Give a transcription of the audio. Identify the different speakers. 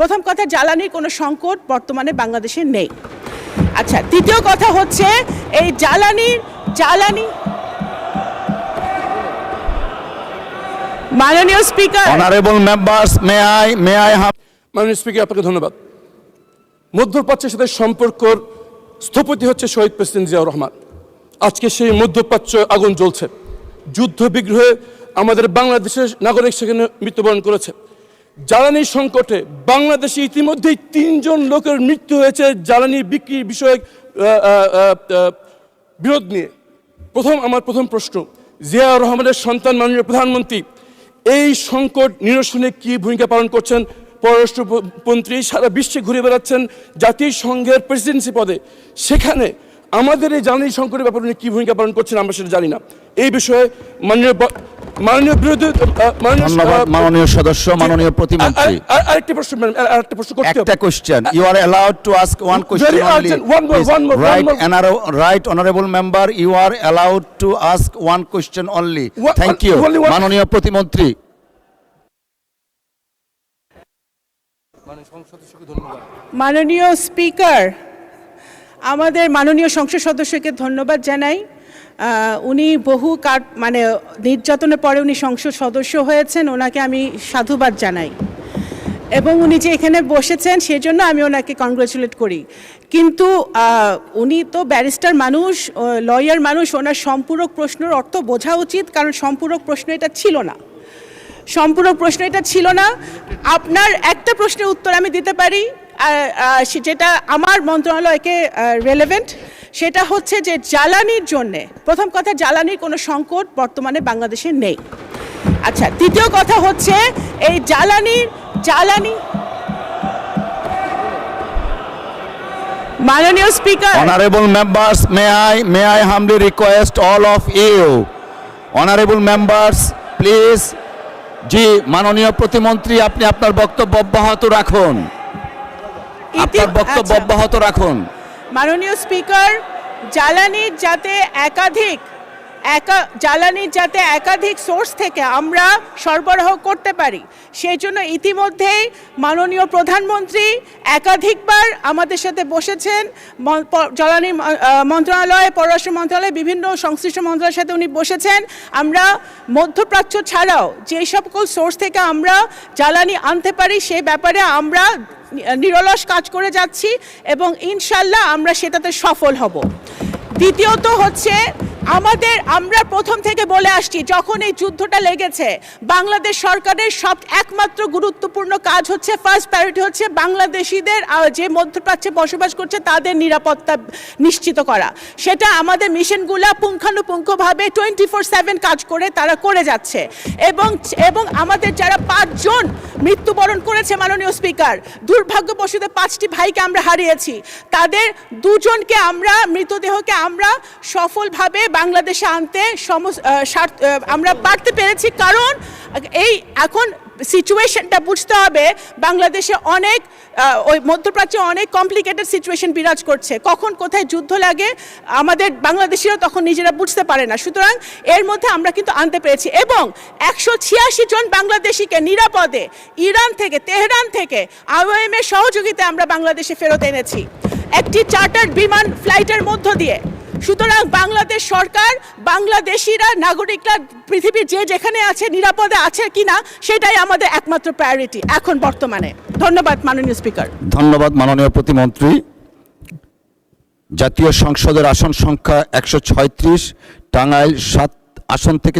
Speaker 1: প্রথম কথা, জ্বালানির কোনো সংকট বর্তমানে বাংলাদেশে নেই। আচ্ছা, দ্বিতীয় কথা হচ্ছে এই জ্বালানি মাননীয় speaker,
Speaker 2: honorable members, may I have.
Speaker 3: মাননীয় স্পিকার, আপনাকে ধন্যবাদ। মধ্যপ্রাচ্যের সাথে সম্পর্কর স্থপতি হচ্ছে শহীদ প্রেসিডেন্ট জিয়াউর রহমান। আজকে সেই মধ্যপ্রাচ্য আগুন জ্বলছে, যুদ্ধ বিগ্রহে আমাদের বাংলাদেশের নাগরিক সেখানে মৃত্যুবরণ করেছে। জ্বালানি সংকটে বাংলাদেশে ইতিমধ্যেই 3 জন লোকের মৃত্যু হয়েছে জ্বালানি বিক্রি বিষয়ক বিরোধ নিয়ে। আমার প্রথম প্রশ্ন, জিয়াউর রহমানের সন্তান মাননীয় প্রধানমন্ত্রী এই সংকট নিরসনে কি ভূমিকা পালন করছেন? পররাষ্ট্রমন্ত্রী সারা বিশ্বে ঘুরে বেড়াচ্ছেন জাতিসংঘের প্রেসিডেন্সি পদে, সেখানে আমাদের এই জ্বালানি সংকটের ব্যাপারে উনি কি ভূমিকা পালন করছেন আমরা সেটা জানি না। এই বিষয়ে মাননীয় বিরোধী
Speaker 2: মাননীয় সদস্য, মাননীয় প্রতিমন্ত্রী,
Speaker 3: আরেকটা প্রশ্ন করতে হবে।
Speaker 2: একটা question, you are allowed to ask one question only. Right honourable member, you are allowed to ask one question only. Thank you. মাননীয় প্রতিমন্ত্রী।
Speaker 1: মাননীয় স্পিকার, আমাদের মাননীয় সংসদ সদস্যকে ধন্যবাদ জানাই। উনি বহু নির্যাতনের পরে উনি সংসদ সদস্য হয়েছেন, ওনাকে আমি সাধুবাদ জানাই। এবং উনি যে এখানে বসেছেন সেজন্য আমি ওনাকে কংগ্রেচুলেট করি। কিন্তু উনি তো ব্যারিস্টার মানুষ, লয়ার মানুষ, ওনার সম্পূরক প্রশ্নের অর্থ বোঝা উচিত, কারণ সম্পূরক প্রশ্ন এটা ছিল না। আপনার একটা প্রশ্নের উত্তর আমি দিতে পারি যেটা আমার মন্ত্রণালয়কে রেলেভেন্ট, সেটা হচ্ছে যে জ্বালানির জন্যে, প্রথম কথা, জ্বালানির কোনো সংকট বর্তমানে বাংলাদেশে নেই। আচ্ছা, দ্বিতীয় কথা হচ্ছে এই জ্বালানি মাননীয় speaker,
Speaker 2: honorable members, may I humbly request all of you, honorable members please. জি, মাননীয় প্রতিমন্ত্রী, আপনি আপনার বক্তব্য অব্যাহত রাখুন।
Speaker 1: মাননীয় স্পিকার, জ্বালানির যাতে একাধিক সোর্স থেকে আমরা সরবরাহ করতে পারি, সেই জন্য ইতিমধ্যেই মাননীয় প্রধানমন্ত্রী একাধিকবার আমাদের সাথে বসেছেন। জ্বালানি মন্ত্রণালয়, পররাষ্ট্র মন্ত্রণালয়, বিভিন্ন সংশ্লিষ্ট মন্ত্রণালয়ের সাথে উনি বসেছেন। আমরা মধ্যপ্রাচ্য ছাড়াও যে সকল সোর্স থেকে আমরা জ্বালানি আনতে পারি সেই ব্যাপারে আমরা নিরলস কাজ করে যাচ্ছি এবং ইনশাল্লাহ আমরা সেটাতে সফল হব। দ্বিতীয়ত হচ্ছে আমরা প্রথম থেকে বলে আসছি, যখন এই যুদ্ধটা লেগেছে, বাংলাদেশ সরকারের একমাত্র গুরুত্বপূর্ণ কাজ হচ্ছে, ফার্স্ট প্রায়োরিটি হচ্ছে বাংলাদেশিদের যে মধ্যপ্রাচ্যে বসবাস করছে তাদের নিরাপত্তা নিশ্চিত করা। সেটা আমাদের মিশনগুলা পুঙ্খানুপুঙ্খভাবে 24/7 কাজ করে তারা করে যাচ্ছে। এবং আমাদের যারা 5 জন মৃত্যুবরণ করেছে মাননীয় স্পিকার, দুর্ভাগ্যবশত 5টি ভাইকে আমরা হারিয়েছি, তাদের 2 জনকে মৃতদেহকে আমরা সফলভাবে বাংলাদেশে আনতে আমরা পারতে পেরেছি। কারণ এখন সিচুয়েশনটা বুঝতে হবে, বাংলাদেশে ওই মধ্যপ্রাচ্যে অনেক কমপ্লিকেটেড সিচুয়েশন বিরাজ করছে। কখন কোথায় যুদ্ধ লাগে আমাদের বাংলাদেশিরা তখন নিজেরা বুঝতে পারে না। সুতরাং এর মধ্যে আমরা কিন্তু আনতে পেরেছি এবং 186 জন বাংলাদেশিকে নিরাপদে ইরান থেকে, তেহরান থেকে IOM এর সহযোগিতায় আমরা বাংলাদেশে ফেরত এনেছি একটি চার্টার্ড বিমান ফ্লাইটের মধ্য দিয়ে। সুতরাং বাংলাদেশ সরকার, বাংলাদেশিরা, নাগরিকরা পৃথিবীর যেখানে আছে নিরাপদে আছে কিনা সেটাই আমাদের একমাত্র প্রায়োরিটি এখন বর্তমানে। ধন্যবাদ মাননীয় স্পিকার।
Speaker 2: ধন্যবাদ মাননীয় প্রতিমন্ত্রী। জাতীয় সংসদের আসন সংখ্যা 136, টাঙ্গাইল 7 আসন থেকে